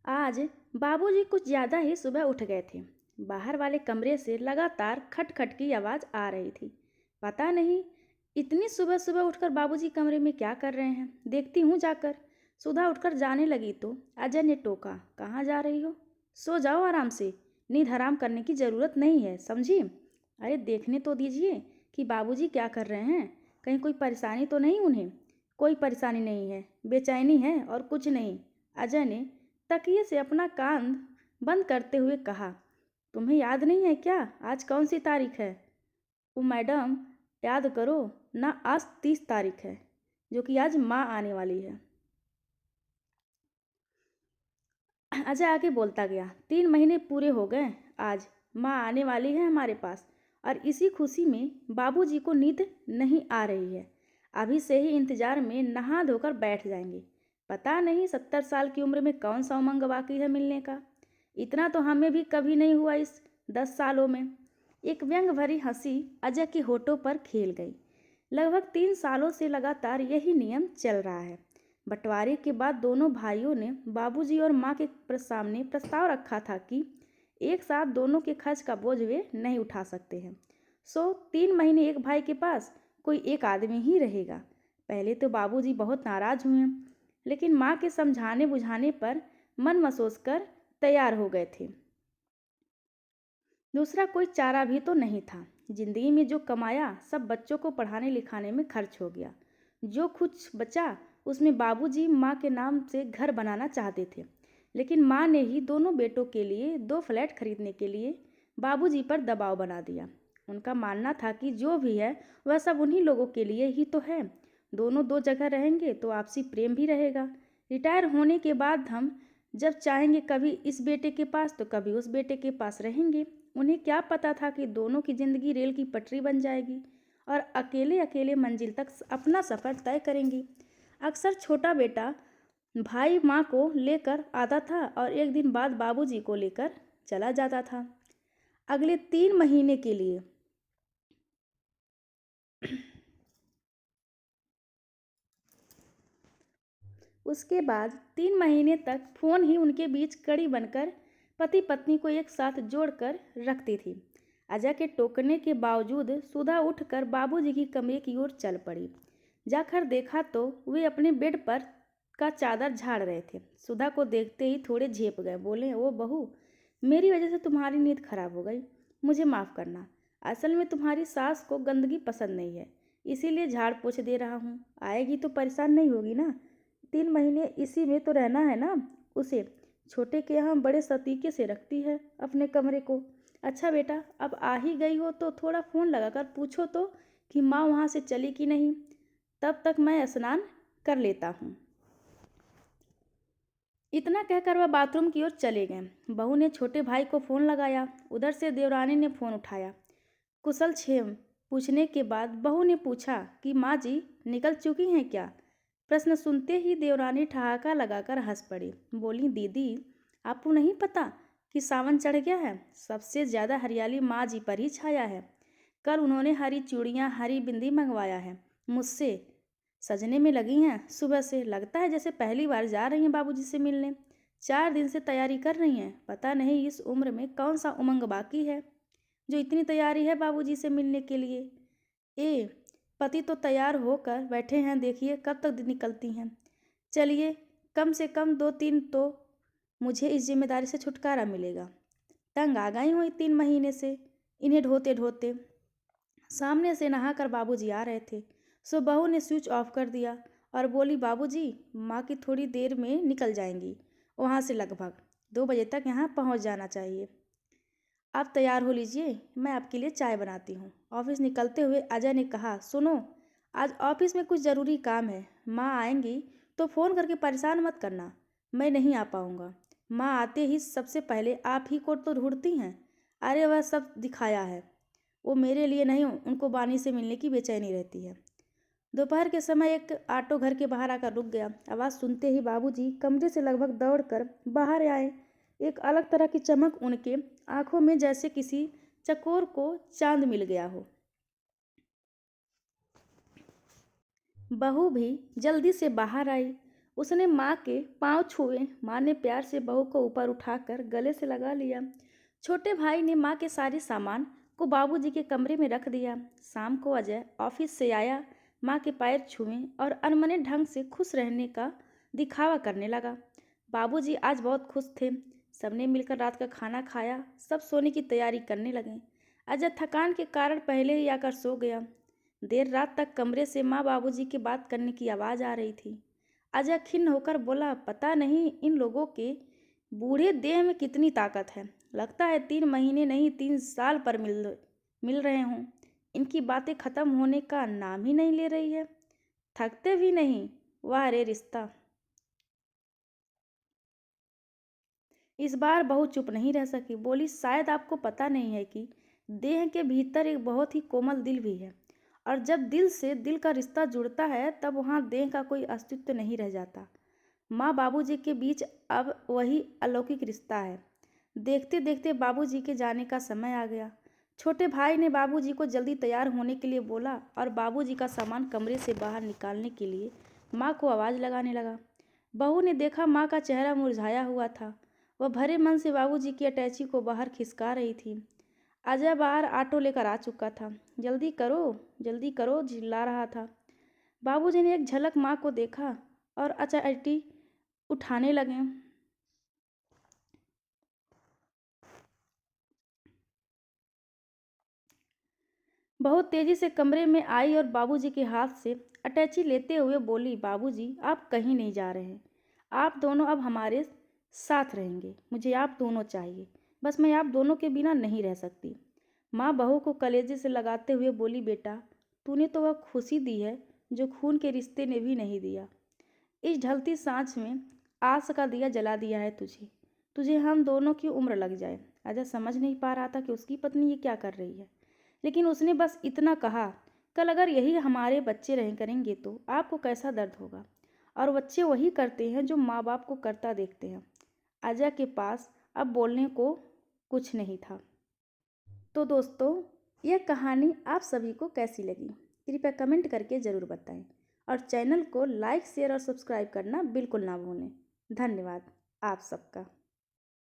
आज बाबूजी कुछ ज़्यादा ही सुबह उठ गए थे। बाहर वाले कमरे से लगातार खटखट की आवाज़ आ रही थी। पता नहीं इतनी सुबह सुबह उठकर बाबूजी कमरे में क्या कर रहे हैं। देखती हूँ जाकर। सुधा उठकर जाने लगी तो अजय ने टोका, कहाँ जा रही हो? सो जाओ आराम से। नींद हराम करने की ज़रूरत नहीं है, समझी? अरे देखने तो दीजिए कि बाबूजी क्या कर रहे हैं। कहीं कोई परेशानी तो नहीं उन्हें? कोई परेशानी नहीं है, बेचैनी है और कुछ नहीं। अजय ने तकिए से अपना कान बंद करते हुए कहा, तुम्हें याद नहीं है क्या आज कौन सी तारीख है? ओ मैडम, याद करो ना, आज 30 तारीख है, जो कि आज माँ आने वाली है। अजय आगे बोलता गया, 3 महीने पूरे हो गए आज। माँ आने वाली है हमारे पास, और इसी खुशी में बाबूजी को नींद नहीं आ रही है। अभी से ही इंतजार में नहा धोकर बैठ जाएंगे। पता नहीं 70 साल की उम्र में कौन सा उमंग बाकी है मिलने का। इतना तो हमें भी कभी नहीं हुआ इस 10 सालों में। एक व्यंग भरी हंसी अजय के होठों पर खेल गई। लगभग 3 सालों से लगातार यही नियम चल रहा है। बंटवारे के बाद दोनों भाइयों ने बाबूजी और माँ के सामने प्रस्ताव रखा था कि एक साथ दोनों के खर्च का बोझ वे नहीं उठा सकते हैं। सो 3 महीने एक भाई के पास कोई एक आदमी ही रहेगा। पहले तो बाबूजी बहुत नाराज हुए, लेकिन माँ के समझाने बुझाने पर मन मसोस कर तैयार हो गए थे। दूसरा कोई चारा भी तो नहीं था। जिंदगी में जो कमाया सब बच्चों को पढ़ाने लिखाने में खर्च हो गया। जो कुछ बचा उसमें बाबूजी माँ के नाम से घर बनाना चाहते थे, लेकिन माँ ने ही दोनों बेटों के लिए 2 फ्लैट खरीदने के लिए बाबूजी पर दबाव बना दिया। उनका मानना था कि जो भी है वह सब उन्हीं लोगों के लिए ही तो है। दोनों 2 जगह रहेंगे तो आपसी प्रेम भी रहेगा। रिटायर होने के बाद हम जब चाहेंगे कभी इस बेटे के पास तो कभी उस बेटे के पास रहेंगे। उन्हें क्या पता था कि दोनों की जिंदगी रेल की पटरी बन जाएगी और अकेले अकेले मंजिल तक अपना सफ़र तय करेंगी। अक्सर छोटा बेटा भाई माँ को लेकर आता था और एक दिन बाद बाबूजी को लेकर चला जाता था, अगले 3 महीने के लिए। उसके बाद 3 महीने तक फोन ही उनके बीच कड़ी बनकर पति पत्नी को एक साथ जोड़कर रखती थी। अजय के टोकने के बावजूद सुधा उठकर बाबूजी की कमरे की ओर चल पड़ी। जाकर देखा तो वे अपने बेड पर का चादर झाड़ रहे थे। सुधा को देखते ही थोड़े झेप गए। बोले, ओ बहू, मेरी वजह से तुम्हारी नींद खराब हो गई, मुझे माफ़ करना। असल में तुम्हारी सास को गंदगी पसंद नहीं है, इसीलिए झाड़ पोछ दे रहा हूँ। आएगी तो परेशान नहीं होगी ना? 3 महीने इसी में तो रहना है ना उसे। छोटे के यहाँ बड़े सतीके से रखती है अपने कमरे को। अच्छा बेटा, अब आ ही गई हो तो थोड़ा फ़ोन लगाकर पूछो तो कि माँ वहाँ से चली कि नहीं। तब तक मैं स्नान कर लेता हूँ। इतना कहकर वह बाथरूम की ओर चले गए। बहू ने छोटे भाई को फ़ोन लगाया। उधर से देवरानी ने फ़ोन उठाया। कुशल क्षेम पूछने के बाद बहू ने पूछा कि माँ जी निकल चुकी हैं क्या? प्रश्न सुनते ही देवरानी ठहाका लगाकर हंस पड़ी। बोली, दीदी, आपको नहीं पता कि सावन चढ़ गया है? सबसे ज़्यादा हरियाली माँ जी पर ही छाया है। कल उन्होंने हरी चूड़ियाँ हरी बिंदी मंगवाया है मुझसे। सजने में लगी हैं सुबह से। लगता है जैसे पहली बार जा रही हैं बाबूजी से मिलने। 4 दिन से तैयारी कर रही हैं। पता नहीं इस उम्र में कौन सा उमंग बाकी है जो इतनी तैयारी है बाबूजी से मिलने के लिए। ए, पति तो तैयार होकर बैठे हैं, देखिए कब तक निकलती हैं। चलिए, कम से कम 2-3 तो मुझे इस जिम्मेदारी से छुटकारा मिलेगा। तंग आ गई हूँ 3 महीने से इन्हें ढोते ढोते। सामने से नहाकर बाबूजी आ रहे थे, सो बहू ने स्विच ऑफ कर दिया और बोली, बाबूजी, माँ की थोड़ी देर में निकल जाएंगी। वहाँ से लगभग 2 बजे तक यहाँ पहुँच जाना चाहिए। आप तैयार हो लीजिए, मैं आपके लिए चाय बनाती हूँ। ऑफिस निकलते हुए अजय ने कहा, सुनो, आज ऑफिस में कुछ ज़रूरी काम है। माँ आएंगी तो फ़ोन करके परेशान मत करना, मैं नहीं आ पाऊँगा। माँ आते ही सबसे पहले आप ही को तो ढूंढती हैं। अरे वह सब दिखाया है, वो मेरे लिए नहीं, उनको बानी से मिलने की बेचैनी रहती है। दोपहर के समय एक ऑटो घर के बाहर आकर रुक गया। आवाज़ सुनते ही बाबूजी कमरे से लगभग दौड़कर बाहर आए। एक अलग तरह की चमक उनके आंखों में, जैसे किसी चकोर को चांद मिल गया हो। बहू भी जल्दी से बाहर आई। उसने माँ के पाँव छुए। माँ ने प्यार से बहू को ऊपर उठाकर गले से लगा लिया। छोटे भाई ने माँ के सारे सामान को बाबूजी के कमरे में रख दिया। शाम को अजय ऑफिस से आया, माँ के पैर छुए और अनमने ढंग से खुश रहने का दिखावा करने लगा। बाबूजी आज बहुत खुश थे। सबने मिलकर रात का खाना खाया। सब सोने की तैयारी करने लगे। अजय थकान के कारण पहले ही आकर सो गया। देर रात तक कमरे से माँ बाबूजी की बात करने की आवाज़ आ रही थी। अजय खिन्न होकर बोला, पता नहीं इन लोगों के बूढ़े देह में कितनी ताकत है। लगता है 3 महीने नहीं 3 साल पर मिल रहे हों। इनकी बातें खत्म होने का नाम ही नहीं ले रही है। थकते भी नहीं। वाह रे रिश्ता। इस बार बहू चुप नहीं रह सकी। बोली, शायद आपको पता नहीं है कि देह के भीतर एक बहुत ही कोमल दिल भी है, और जब दिल से दिल का रिश्ता जुड़ता है तब वहाँ देह का कोई अस्तित्व नहीं रह जाता। माँ बाबूजी के बीच अब वही अलौकिक रिश्ता है। देखते देखते बाबूजी के जाने का समय आ गया। छोटे भाई ने बाबूजी को जल्दी तैयार होने के लिए बोला और बाबूजी का सामान कमरे से बाहर निकालने के लिए माँ को आवाज़ लगाने लगा। बहू ने देखा माँ का चेहरा मुरझाया हुआ था। वह भरे मन से बाबूजी की अटैची को बाहर खिसका रही थी। अजय बाहर ऑटो लेकर आ चुका था। जल्दी करो चिल्ला रहा था। बाबूजी ने एक झलक माँ को देखा और अटैची उठाने लगे। बहुत तेजी से कमरे में आई और बाबूजी के हाथ से अटैची लेते हुए बोली, बाबूजी आप कहीं नहीं जा रहे हैं। आप दोनों अब हमारे साथ रहेंगे। मुझे आप दोनों चाहिए। बस मैं आप दोनों के बिना नहीं रह सकती। माँ बहू को कलेजे से लगाते हुए बोली, बेटा तूने तो वह खुशी दी है जो खून के रिश्ते ने भी नहीं दिया। इस ढलती सांझ में आस का दिया जला दिया है तुझे हम दोनों की उम्र लग जाए। अजय समझ नहीं पा रहा था कि उसकी पत्नी ये क्या कर रही है, लेकिन उसने बस इतना कहा, कल अगर यही हमारे बच्चे रह करेंगे तो आपको कैसा दर्द होगा। और बच्चे वही करते हैं जो माँ बाप को करता देखते हैं। अजय के पास अब बोलने को कुछ नहीं था। तो दोस्तों, यह कहानी आप सभी को कैसी लगी कृपया कमेंट करके ज़रूर बताएं, और चैनल को लाइक शेयर और सब्सक्राइब करना बिल्कुल ना भूलें। धन्यवाद आप सबका।